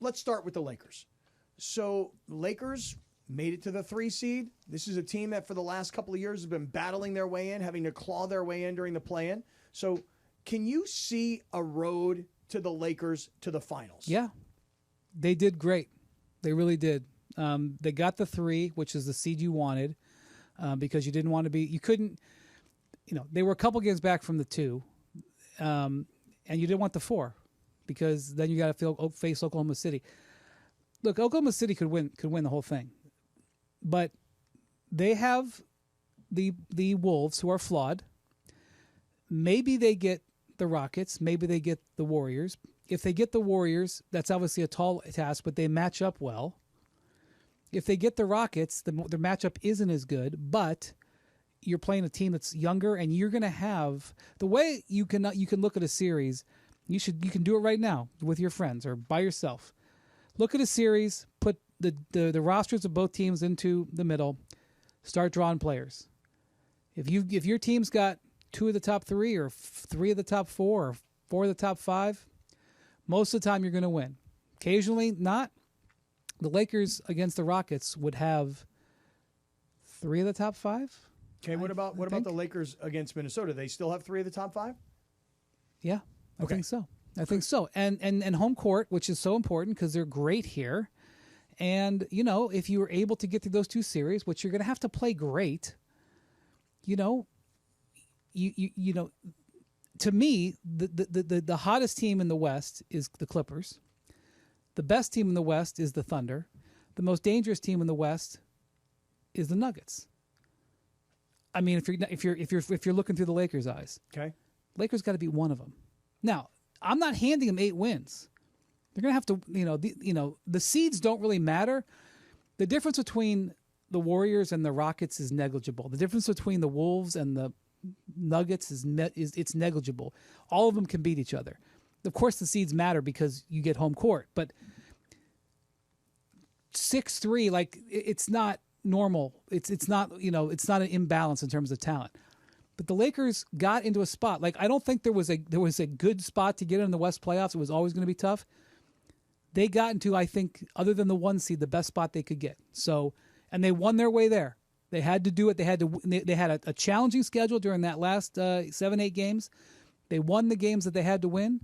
let's start with the Lakers. So Lakers made it to the 3 seed. This is a team that for the last couple of years has been battling their way in, having to claw their way in during the play-in. So can you see a road to the Lakers to the finals? Yeah, they did great. They really did. They got the 3, which is the seed you wanted, because you didn't want to be. You couldn't. They were a couple games back from the 2, and you didn't want the 4, because then you got to face Oklahoma City. Look, Oklahoma City could win the whole thing, but they have the Wolves, who are flawed. Maybe they get the Rockets. Maybe they get the Warriors. If they get the Warriors, that's obviously a tall task, but they match up well. If they get the Rockets, their matchup isn't as good, but you're playing a team that's younger, and you're going to have the way you can look at a series. You can do it right now with your friends or by yourself. Look at a series, put the rosters of both teams into the middle, start drawing players. If your team's got 2 of the top 3 or 3 of the top 4 or 4 of the top 5, most of the time you're going to win. Occasionally not. The Lakers against the Rockets would have 3 of the top 5. Okay, what about the Lakers against Minnesota? They still have 3 of the top 5? Yeah, I think so. And home court, which is so important because they're great here. And, if you were able to get through those 2 series, which you're going to have to play great, to me, the hottest team in the West is the Clippers. The best team in the West is the Thunder. The most dangerous team in the West is the Nuggets. I mean, if you're looking through the Lakers' eyes, okay, Lakers got to beat one of them. Now, I'm not handing them 8 wins. They're going to have to, the seeds don't really matter. The difference between the Warriors and the Rockets is negligible. The difference between the Wolves and the Nuggets is it's negligible. All of them can beat each other. Of course, the seeds matter because you get home court, but 6-3, it's not normal. It's not it's not an imbalance in terms of talent. But the Lakers got into a spot. I don't think there was a good spot to get in the West playoffs. It was always going to be tough. They got into, I think, other than the 1 seed, the best spot they could get. So, and they won their way there. They had to do it. They had a challenging schedule during that last 7-8 games. They won the games that they had to win,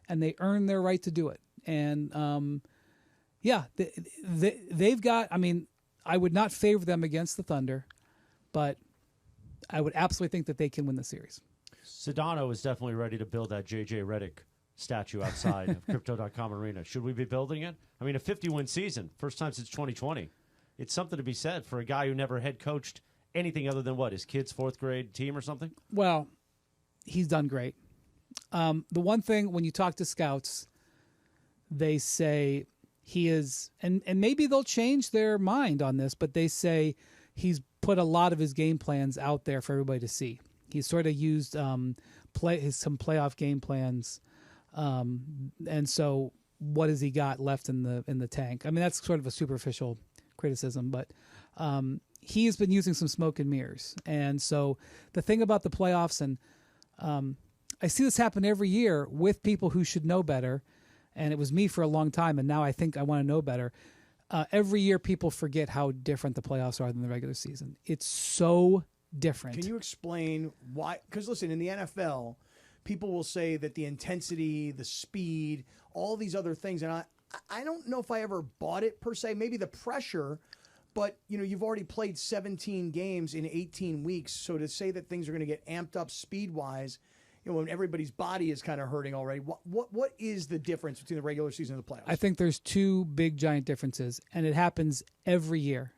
and they earned their right to do it. And they've got. I mean, I would not favor them against the Thunder, but I would absolutely think that they can win the series. Sedano is definitely ready to build that J.J. Redick statue outside of Crypto.com Arena. Should we be building it? I mean, a 50-win season, first time since 2020. It's something to be said for a guy who never head coached anything other than his kid's 4th grade team or something. Well, he's done great. The one thing when you talk to scouts, they say he is, and maybe they'll change their mind on this, but they say he's put a lot of his game plans out there for everybody to see. He's sort of used some playoff game plans, and so what has he got left in the tank? I mean, that's sort of a superficial criticism, but he's been using some smoke and mirrors. And so the thing about the playoffs, and I see this happen every year with people who should know better, and it was me for a long time, and now I think I want to know better. Every year people forget how different the playoffs are than the regular season. It's so different. Can you explain why? Because listen, in the NFL, people will say that the intensity, the speed, all these other things, and I don't know if I ever bought it per se. Maybe the pressure, but you've already played 17 games in 18 weeks, so to say that things are going to get amped up speed-wise, when everybody's body is kind of hurting already, what is the difference between the regular season and the playoffs? I think there's 2 big giant differences, and it happens every year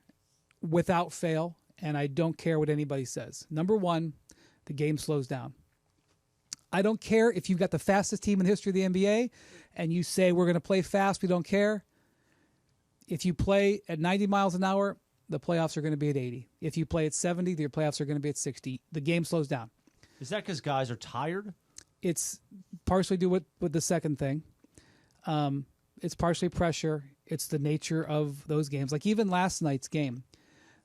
without fail, and I don't care what anybody says. Number 1, the game slows down. I don't care if you've got the fastest team in the history of the NBA and you say we're going to play fast, we don't care. If you play at 90 miles an hour, the playoffs are going to be at 80. If you play at 70, your playoffs are going to be at 60. The game slows down. Is that because guys are tired? It's partially due with the second thing. It's partially pressure. It's the nature of those games. Like even last night's game,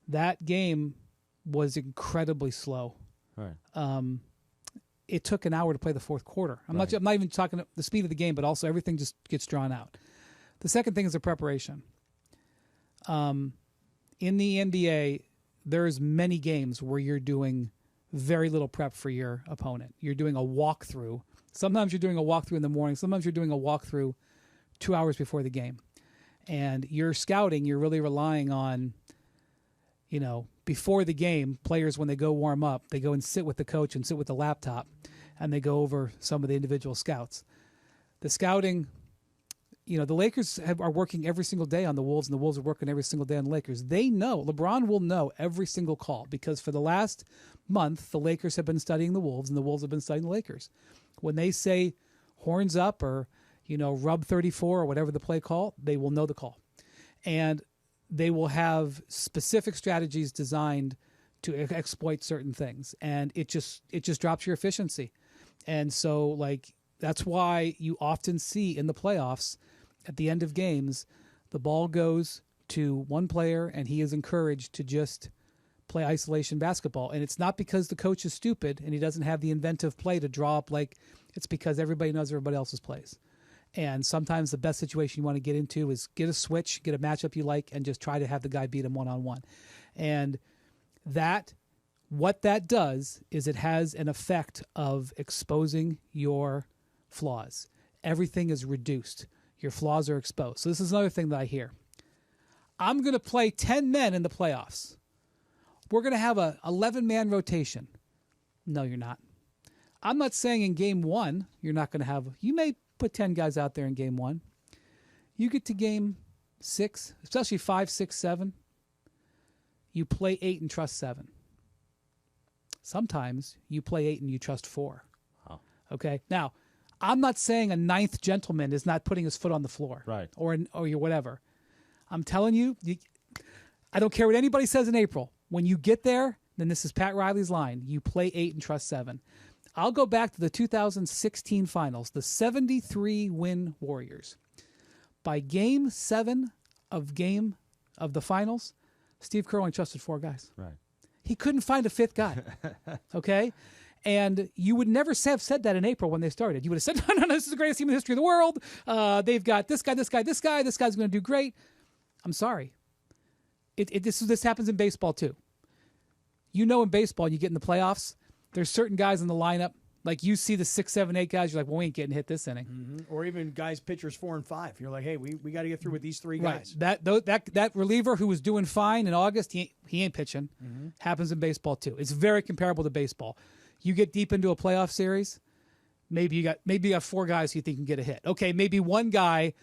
that game was incredibly slow. Right. It took an hour to play the 4th quarter. I'm not even talking the speed of the game, but also everything just gets drawn out. The second thing is the preparation. In the NBA, there's many games where you're doing very little prep for your opponent. You're doing a walkthrough. Sometimes you're doing a walkthrough in the morning. Sometimes you're doing a walkthrough 2 hours before the game. And you're scouting, you're really relying on, before the game, players, when they go warm up, they go and sit with the coach and sit with the laptop, and they go over some of the individual scouts. The scouting, the Lakers are working every single day on the Wolves, and the Wolves are working every single day on the Lakers. They know, LeBron will know every single call, because for the last month, the Lakers have been studying the Wolves, and the Wolves have been studying the Lakers. When they say horns up or, rub 34 or whatever the play call, they will know the call. And they will have specific strategies designed to exploit certain things. And it just drops your efficiency. And so, that's why you often see in the playoffs, at the end of games, the ball goes to one player and he is encouraged to just play isolation basketball. And it's not because the coach is stupid and he doesn't have the inventive play to draw up. It's because everybody knows everybody else's plays. And sometimes the best situation you want to get into is get a switch, get a matchup you like, and just try to have the guy beat him one-on-one. And what that does is it has an effect of exposing your flaws. Everything is reduced. Your flaws are exposed. So this is another thing that I hear. I'm going to play 10 men in the playoffs. We're going to have a 11-man rotation. No, you're not. I'm not saying in game one you're not going to have... You may put 10 guys out there in game one. You get to game 6, especially 5, 6, 7. You play 8 and trust 7. Sometimes you play 8 and you trust 4. Oh. Okay? Now, I'm not saying a ninth gentleman is not putting his foot on the floor. Right. Or whatever. I'm telling you, I don't care what anybody says in April. When you get there, then this is Pat Riley's line. You play 8 and trust 7. I'll go back to the 2016 finals, the 73-win Warriors. By game 7 of the finals, Steve Kerr only trusted 4 guys. Right. He couldn't find a 5th guy. Okay? And you would never have said that in April when they started. You would have said, no, this is the greatest team in the history of the world. They've got this guy, this guy, this guy. This guy's going to do great. I'm sorry. This happens in baseball too. In baseball, you get in the playoffs, there's certain guys in the lineup, like you see the 6, 7, 8 guys, you're like, well, we ain't getting hit this inning. Mm-hmm. Or even guys, pitchers 4 and 5. You're like, hey, we got to get through with these 3 guys. Right. That reliever who was doing fine in August, he ain't pitching. Mm-hmm. Happens in baseball too. It's very comparable to baseball. You get deep into a playoff series, maybe you got 4 guys who you think can get a hit. Okay, maybe one guy,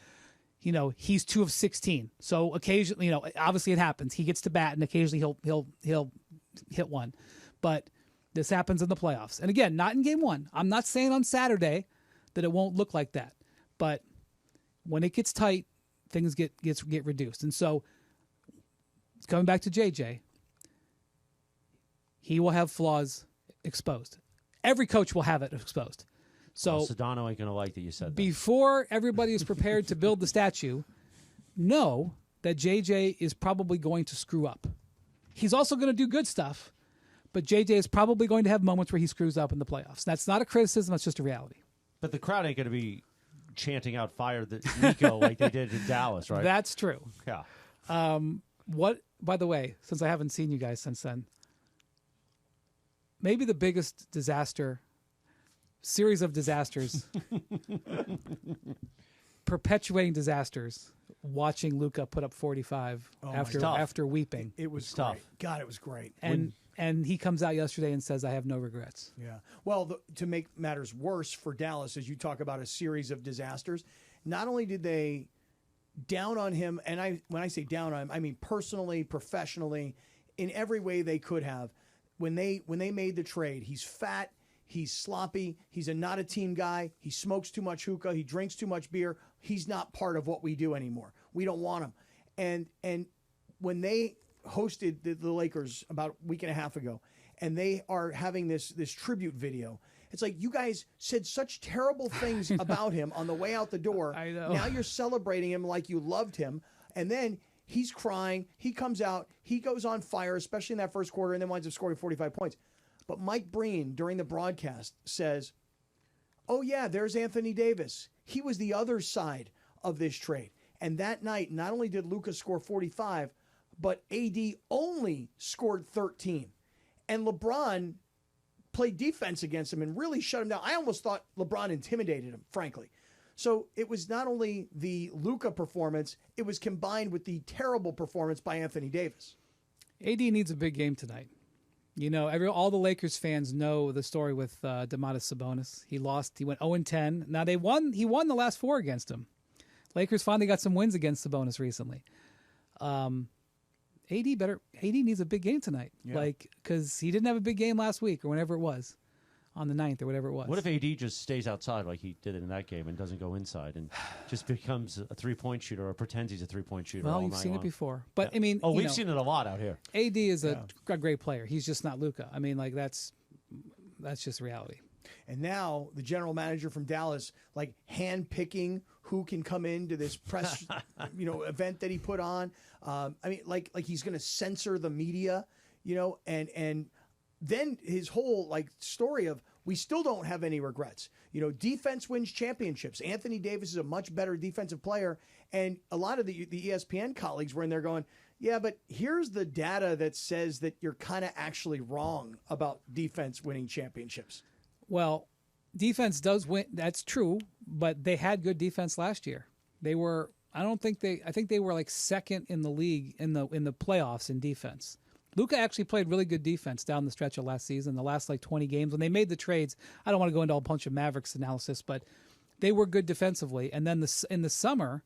he's 2 of 16. So occasionally, obviously it happens. He gets to bat and occasionally he'll hit one. But this happens in the playoffs. And again, not in game 1. I'm not saying on Saturday that it won't look like that. But when it gets tight, things get reduced. And so coming back to JJ, he will have flaws exposed. Every coach will have it exposed. So Sedano ain't going to like that you said that. Before everybody is prepared to build the statue, know that JJ is probably going to screw up. He's also going to do good stuff, but JJ is probably going to have moments where he screws up in the playoffs. That's not a criticism, that's just a reality. But the crowd ain't going to be chanting out fire Nico like they did in Dallas, right? That's true. Yeah. By the way, since I haven't seen you guys since then, maybe the biggest series of disasters, perpetuating disasters, watching Luka put up 45 after weeping. It was tough. Great. God, it was great. And he comes out yesterday and says, I have no regrets. Yeah. Well, to make matters worse for Dallas, as you talk about a series of disasters, not only did they down on him, and when I say down on him, I mean personally, professionally, in every way they could have. When they made the trade, he's fat, he's sloppy, he's not a team guy, he smokes too much hookah, he drinks too much beer. He's not part of what we do anymore. We don't want him. And when they hosted the Lakers about a week and a half ago, and they are having this tribute video, it's like, you guys said such terrible things about him on the way out the door. I know. Now you're celebrating him like you loved him, and then he's crying. He comes out. He goes on fire, especially in that first quarter, and then winds up scoring 45 points. But Mike Breen, during the broadcast, says, oh, yeah, there's Anthony Davis. He was the other side of this trade. And that night, not only did Luka score 45, but AD only scored 13. And LeBron played defense against him and really shut him down. I almost thought LeBron intimidated him, frankly. So it was not only the Luka performance, it was combined with the terrible performance by Anthony Davis. AD needs a big game tonight. You know, all the Lakers fans know the story with Domantas Sabonis. He lost. He went 0-10. Now they won. He won the last 4 against him. Lakers finally got some wins against Sabonis recently. AD needs a big game tonight, because he didn't have a big game last week or whenever it was, on the 9th or whatever it was. What if AD just stays outside like he did in that game and doesn't go inside and just becomes a 3-point shooter or pretends he's a 3-point shooter? Well, you've seen it before, but I mean, we've seen it a lot out here. AD is a great player. He's just not Luka. I mean, like that's just reality. And now the general manager from Dallas, like hand-picking who can come into this press, event that he put on. I mean, like he's going to censor the media, and then his whole story of we still don't have any regrets. Defense wins championships. Anthony Davis is a much better defensive player, and a lot of the ESPN colleagues were in there going, yeah, but here's the data that says that you're kind of actually wrong about defense winning championships. Well, defense does win. That's true, but they had good defense last year. They were. I think they were like second in the league in the playoffs in defense. Luka actually played really good defense down the stretch of last season, the last 20 games when they made the trades. I don't want to go into a bunch of Mavericks analysis, but they were good defensively. And then in the summer,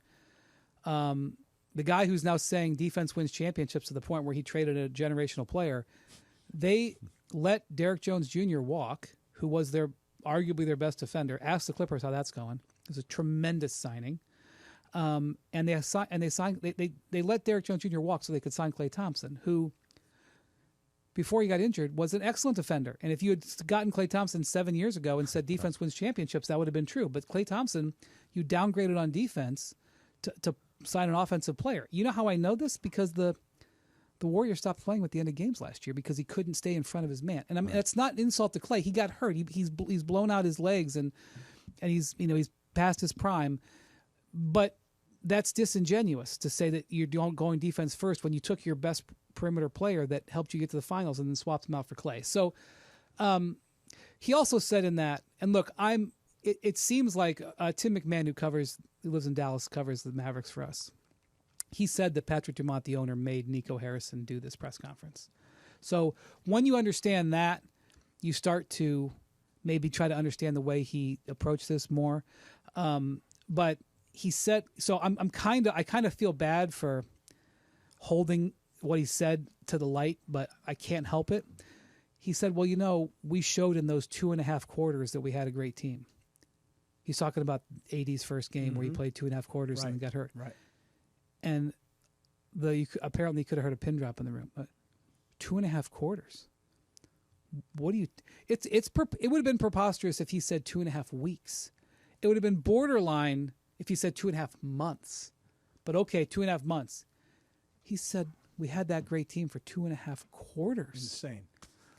the guy who's now saying defense wins championships to the point where he traded a generational player, they let Derek Jones Jr. walk, who was arguably their best defender. Ask the Clippers how that's going. It was a tremendous signing. And they let Derek Jones Jr. walk so they could sign Klay Thompson, who, before he got injured, was an excellent defender. And if you had gotten Klay Thompson 7 years ago and said defense wins championships, that would have been true. But Klay Thompson, you downgraded on defense to sign an offensive player. You know how I know this? Because the Warriors stopped playing at the end of games last year because he couldn't stay in front of his man. And I mean, that's not an insult to Klay. He got hurt. He's blown out his legs and he's past his prime. But that's disingenuous to say that you're going defense first when you took your best perimeter player that helped you get to the finals and then swapped him out for Klay. So he also said in that, and look, it seems like Tim McMahon, who lives in Dallas, covers the Mavericks for us. He said that Patrick Dumont, the owner, made Nico Harrison do this press conference. So when you understand that, you start to maybe try to understand the way he approached this more. But he said, so I kind of feel bad for holding what he said to the light, but I can't help it. He said, well, we showed in those 2.5 quarters that we had a great team. He's talking about AD's first game where he played 2.5 quarters and got hurt. Right. And apparently he could have heard a pin drop in the room. 2.5 quarters. What do you? It would have been preposterous if he said 2.5 weeks. It would have been borderline if he said 2.5 months. But okay, 2.5 months. He said we had that great team for 2.5 quarters. Insane.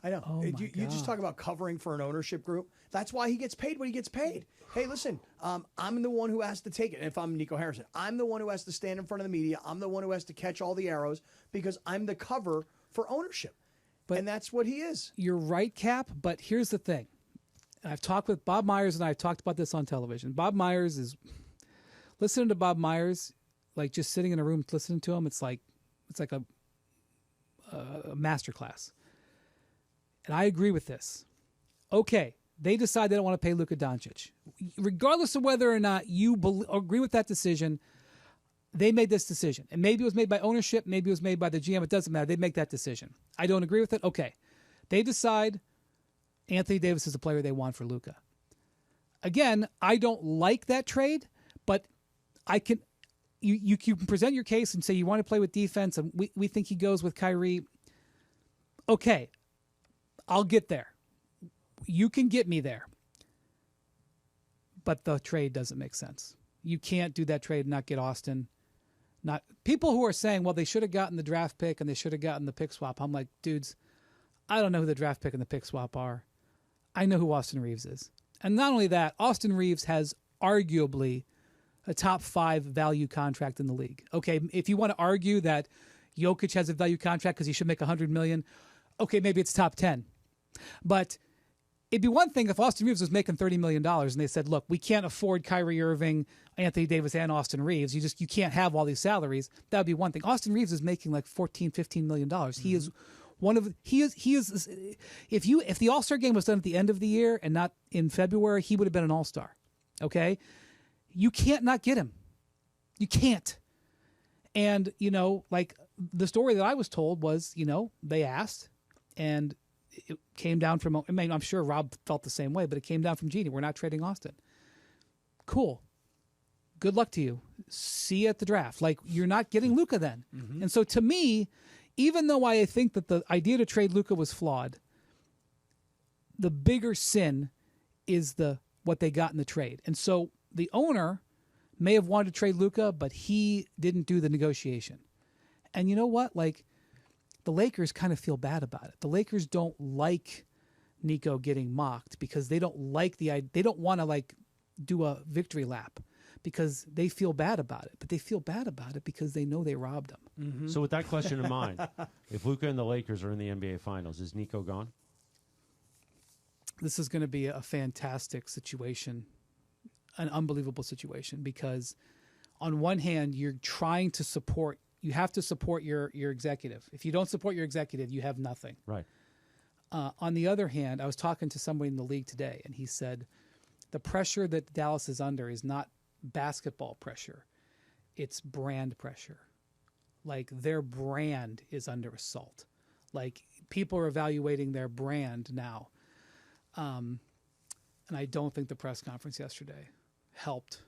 I know. Oh you just talk about covering for an ownership group. That's why he gets paid what he gets paid. Hey, listen, I'm the one who has to take it. And if I'm Nico Harrison, I'm the one who has to stand in front of the media. I'm the one who has to catch all the arrows because I'm the cover for ownership. And that's what he is. You're right, Cap, but here's the thing. I've talked with Bob Myers, and I've talked about this on television. Bob Myers is... Listening to Bob Myers, like just sitting in a room listening to him, it's like a masterclass. And I agree with this. Okay, they decide they don't want to pay Luka Doncic. Regardless of whether or not you agree with that decision, they made this decision. And maybe it was made by ownership, maybe it was made by the GM. It doesn't matter. They make that decision. I don't agree with it. Okay. They decide Anthony Davis is the player they want for Luka. Again, I don't like that trade, but you can present your case and say you want to play with defense and we think he goes with Kyrie. Okay, I'll get there. You can get me there. But the trade doesn't make sense. You can't do that trade and not get Austin. Not people who are saying, well, they should have gotten the draft pick and they should have gotten the pick swap. I'm like, dudes, I don't know who the draft pick and the pick swap are. I know who Austin Reeves is. And not only that, Austin Reeves has arguably a top 5 value contract in the league. Okay, if you want to argue that Jokic has a value contract because he should make $100 million, okay, maybe it's top 10. But it'd be one thing if Austin Reeves was making $30 million and they said, look, we can't afford Kyrie Irving, Anthony Davis, and Austin Reeves. You can't have all these salaries. That would be one thing. Austin Reeves is making like $14-15 million. He is if the All-Star game was done at the end of the year and not in February, he would have been an All-Star. Okay? You can't not get him. You can't. And, like the story that I was told was, they asked and it came down from, I'm sure Rob felt the same way, but it came down from Jeannie. We're not trading Austin. Cool. Good luck to you. See you at the draft. Like, you're not getting Luka then. Mm-hmm. And so to me, even though I think that the idea to trade Luka was flawed, the bigger sin is what they got in the trade. And so the owner may have wanted to trade Luka, but he didn't do the negotiation. And you know what? Like, the Lakers kind of feel bad about it. The Lakers don't like Nico getting mocked because they don't like they don't want to like do a victory lap because they feel bad about it. But they feel bad about it because they know they robbed him. Mm-hmm. So with that question in mind, if Luka and the Lakers are in the NBA Finals, is Nico gone? This is going to be a fantastic situation, an unbelievable situation, because on one hand, you're trying to support. You have to support your executive. If you don't support your executive, you have nothing. Right. On the other hand, I was talking to somebody in the league today, and he said the pressure that Dallas is under is not basketball pressure. It's brand pressure. Like, their brand is under assault. Like, people are evaluating their brand now. And I don't think the press conference yesterday helped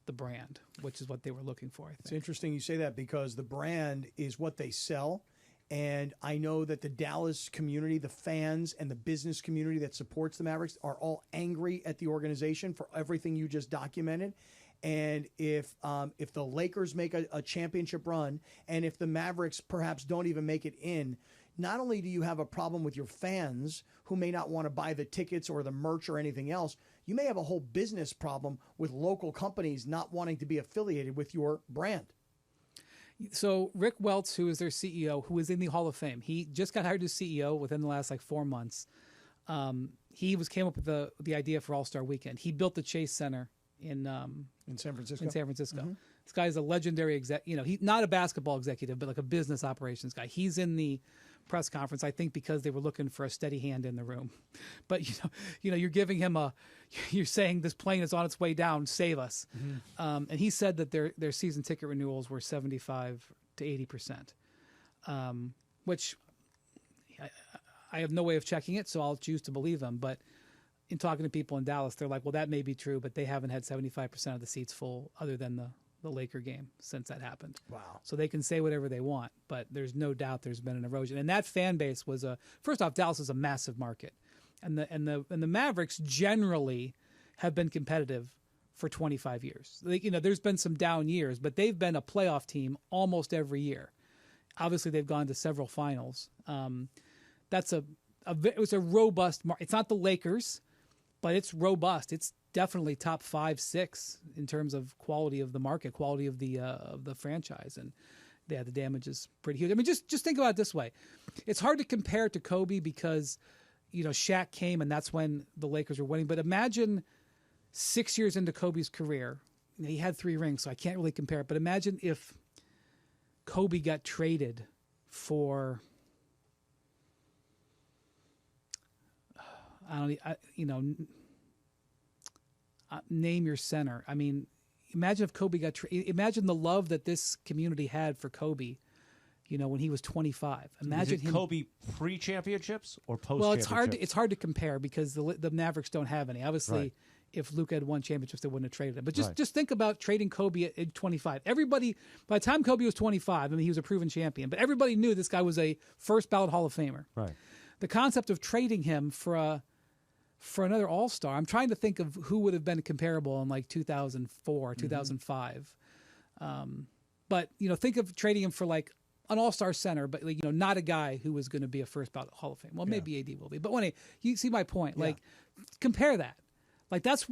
the brand, which is what they were looking for, I think. It's interesting you say that because the brand is what they sell. And I know that the Dallas community, the fans and the business community that supports the Mavericks are all angry at the organization for everything you just documented. And if the Lakers make a championship run and if the Mavericks perhaps don't even make it in, not only do you have a problem with your fans who may not want to buy the tickets or the merch or anything else, you may have a whole business problem with local companies not wanting to be affiliated with your brand. So Rick Welts, who is their CEO, who is in the Hall of Fame, he just got hired as CEO within the last 4 months. He came up with the idea for All-Star Weekend. He built the Chase Center in San Francisco. Mm-hmm. This guy is a legendary he's not a basketball executive, but like a business operations guy. He's in the press conference, I think, because they were looking for a steady hand in the room. But you're giving him you're saying this plane is on its way down, save us. Mm-hmm. And he said that their season ticket renewals were 75 to 80%, which I have no way of checking it, so I'll choose to believe him. But in talking to people in Dallas, they're like, well, that may be true, but they haven't had 75% of the seats full other than the Laker game since that happened. Wow. So they can say whatever they want, but there's no doubt there's been an erosion. And that fan base was first off, Dallas is a massive market. And the Mavericks generally have been competitive for 25 years. There's been some down years, but they've been a playoff team almost every year. Obviously they've gone to several finals. It was a robust market. It's not the Lakers, but it's robust. It's definitely top 5, 6 in terms of quality of the market, quality of the franchise, and the damage is pretty huge. I mean, just think about it this way: it's hard to compare it to Kobe because Shaq came and that's when the Lakers were winning. But imagine 6 years into Kobe's career, he had 3 rings, so I can't really compare it. But imagine if Kobe got traded for name your center. I mean, imagine if Kobe imagine the love that this community had for Kobe, when he was 25. Imagine him. Kobe pre-championships or post-championships? Well, it's hard to compare because the Mavericks don't have any. Obviously, right. If Luka had won championships, they wouldn't have traded him. But just think about trading Kobe at 25. Everybody, by the time Kobe was 25, he was a proven champion, but everybody knew this guy was a first ballot Hall of Famer. Right. The concept of trading him for another All-Star, I'm trying to think of who would have been comparable in 2004, 2005. But think of trading him for an All-Star center, but not a guy who was going to be a first ballot Hall of Fame. Well, maybe AD will be, but you see my point. Compare that. That's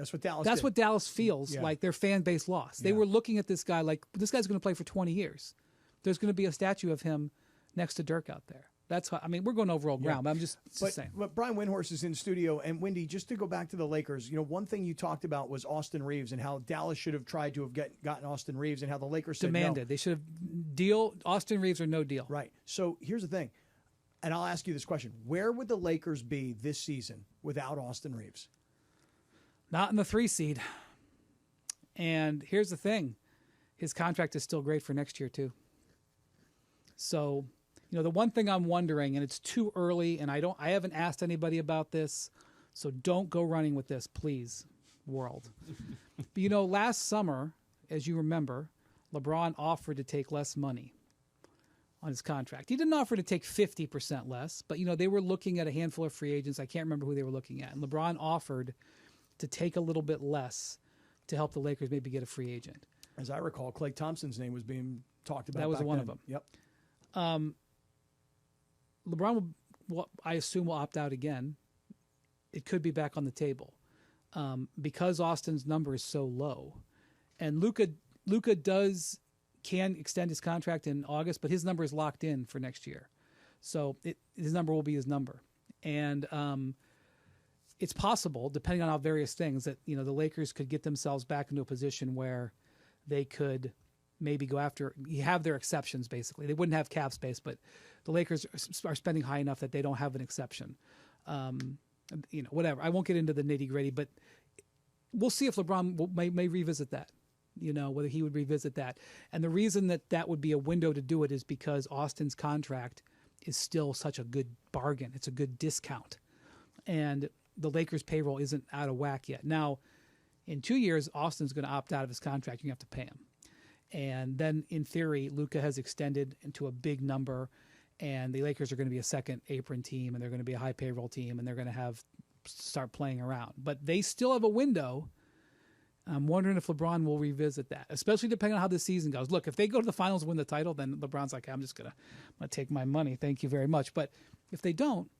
That's what Dallas. That's did. what Dallas feels like their fan base lost. They were looking at this guy like, this guy's going to play for 20 years. There's going to be a statue of him next to Dirk out there. That's how, I mean, we're going over old ground, but I'm just saying. But Brian Windhorst is in studio, and Wendy, just to go back to the Lakers, one thing you talked about was Austin Reeves and how Dallas should have tried to have gotten Austin Reeves, and how the Lakers said demanded. No. They should have Austin Reeves or no deal. Right. So here's the thing, and I'll ask you this question: where would the Lakers be this season without Austin Reeves? Not in the 3 seed. And here's the thing: his contract is still great for next year too. So, the one thing I'm wondering, and it's too early, and I haven't asked anybody about this, so don't go running with this, please, world. But last summer, as you remember, LeBron offered to take less money on his contract. He didn't offer to take 50% less, but they were looking at a handful of free agents. I can't remember who they were looking at. And LeBron offered to take a little bit less to help the Lakers maybe get a free agent. As I recall, Klay Thompson's name was being talked about. That was one then. of them. Yep. LeBron, I assume, will opt out again. It could be back on the table because Austin's number is so low, and Luka can extend his contract in August, but his number is locked in for next year, so his number will be his number, and it's possible, depending on how various things, that the Lakers could get themselves back into a position where they could maybe go after. You have their exceptions, basically. They wouldn't have cap space, but the Lakers are spending high enough that they don't have an exception. Whatever. I won't get into the nitty gritty, but we'll see if LeBron may revisit that. Whether he would revisit that. And the reason that would be a window to do it is because Austin's contract is still such a good bargain. It's a good discount, and the Lakers' payroll isn't out of whack yet. Now, in 2 years, Austin's going to opt out of his contract. You have to pay him. And then, in theory, Luka has extended into a big number, and the Lakers are going to be a second apron team, and they're going to be a high payroll team, and they're going to start playing around. But they still have a window. I'm wondering if LeBron will revisit that, especially depending on how this season goes. Look, if they go to the finals and win the title, then LeBron's like, I'm going to take my money. Thank you very much. But if they don't,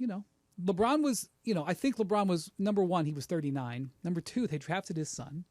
LeBron was, I think LeBron was, number one, he was 39. Number two, they drafted his son.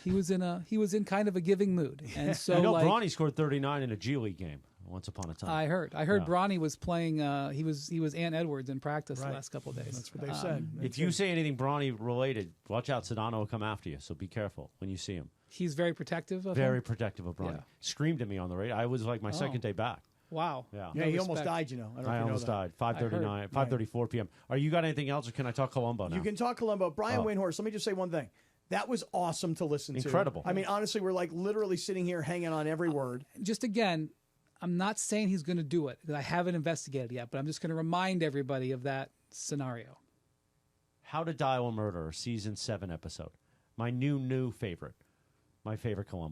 He was in kind of a giving mood, and so Bronny scored 39 in a G League game once upon a time. I heard Bronny was playing. He was Ant Edwards in practice the last couple of days. That's what they said. If you say anything Bronny related, watch out. Sedano will come after you, so be careful when you see him. He's very protective of very him? protective of Bronny. Yeah. Screamed at me on the radio. I was like my second day back. Wow. Yeah. Yeah, he almost died. I almost died. 5:39, 5:34 p.m. Are you got anything else, or can I talk Colombo now? You can talk Colombo. Brian Windhorst. Let me just say one thing. That was awesome to listen to. Incredible. I mean, honestly, we're like literally sitting here hanging on every word. Just again, I'm not saying he's going to do it because I haven't investigated yet, but I'm just going to remind everybody of that scenario. How to Dial a Murderer, Season 7 episode. My new favorite. My favorite Colombo.